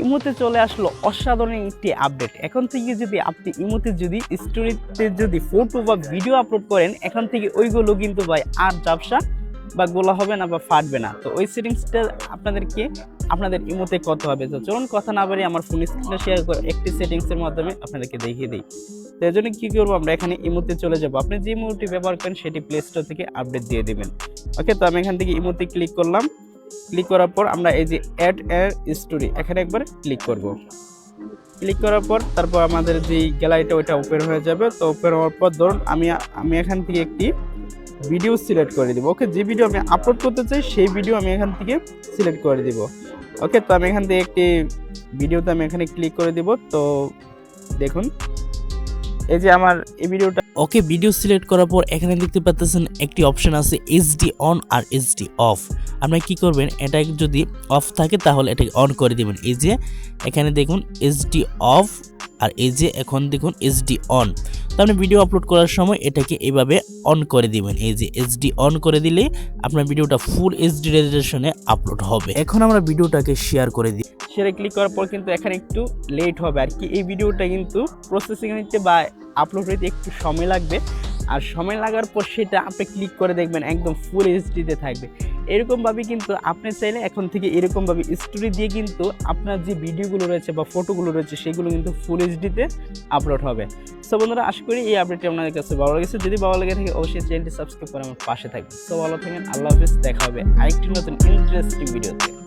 ইমোতে চলে আসলো অসাধারণ একটি আপডেট। এখন থেকে যদি আপনি ইমোতে যদি স্টোরিতে যদি ফটো বা ভিডিও আপলোড করেন, এখন থেকে ওইগুলো কিন্তু ভাই আর ঝাপসা বা গোলা হবে না বা ফাটবে না। তো ওই সেটিংসটা আপনাদের ইমোতে করতে হবে। তো চলুন কথা না বাড়িয়ে আমার ফোন স্ক্রিনে শেয়ার করে একটি সেটিংসের মাধ্যমে আপনাদেরকে দেখিয়ে দিই। তো এর জন্য কী করবো, আমরা এখানে ইমোতে চলে যাব। আপনি যে ইমোটি ব্যবহার করেন সেটি প্লে স্টোর থেকে আপডেট দিয়ে দেবেন। ওকে, তো আমি এখান থেকে ইমোতে ক্লিক করলাম। ক্লিক করার পর আমরা এই যে অ্যাড স্টোরি এখানে একবার ক্লিক করব। ক্লিক করার পর তারপর আমাদের যে গ্যালারিটা ওইটা ওপেন হয়ে যাবে। তো ওপেন হওয়ার পর ধরুন আমি এখান থেকে একটি ভিডিও সিলেক্ট করে দিব। ওকে, যে ভিডিও আমি আপলোড করতে চাই সেই ভিডিও আমি এখান থেকে সিলেক্ট করে দিব। ওকে, তো আমি এখান থেকে একটি ভিডিওতে আমি এখানে ক্লিক করে দিব। তো দেখুন এই যে আমার এই ভিডিওটা। ওকে, ভিডিও সিলেক্ট করার পর এখানে দেখতে পাচ্ছেন একটি অপশন আছে এইচডি অন আর এইচডি অফ। আপনারা কি করবেন, এটা যদি অফ থাকে তাহলে এটাকে অন করে দিবেন। এই যে এখানে দেখুন এইচডি অফ আর এই যে এখন দেখুন এইচডি অন। তো আপনি ভিডিও আপলোড করার সময় এটাকে এইভাবে অন করে দিবেন। এই যে এইচডি অন করে দিলে আপনার ভিডিওটা ফুল এইচডি রেজোলিউশনে আপলোড হবে। এখন আমরা ভিডিওটাকে শেয়ার করে দিই। শেয়ারে ক্লিক করার পর কিন্তু এখানে একটু লেট হবে আর কি। এই ভিডিওটা কিন্তু প্রসেসিং হইতে বা আপলোড হইতে একটু সময় লাগবে। আর সময় লাগার পর সেটা আপনি ক্লিক করে দেখবেন একদম ফুল এইচডিতে থাকবে। এরকমভাবে কিন্তু আপনি চাইলে এখন থেকে এরকমভাবে স্টোরি দিয়ে কিন্তু আপনার যে ভিডিওগুলো রয়েছে বা ফটোগুলো রয়েছে সেগুলো কিন্তু ফুল এইচডিতে আপলোড হবে। সো বন্ধুরা, আশা করি এই আপডেটটি আপনাদের কাছে ভালো লেগেছে। যদি ভালো লেগে থাকে অবশ্যই চ্যানেলটি সাবস্ক্রাইব করে আমার পাশে থাকবে। সো ভালো থাকেন, আল্লাহ হাফেজ, দেখা হবে আরেকটি নতুন ইন্টারেস্টিং ভিডিওতে।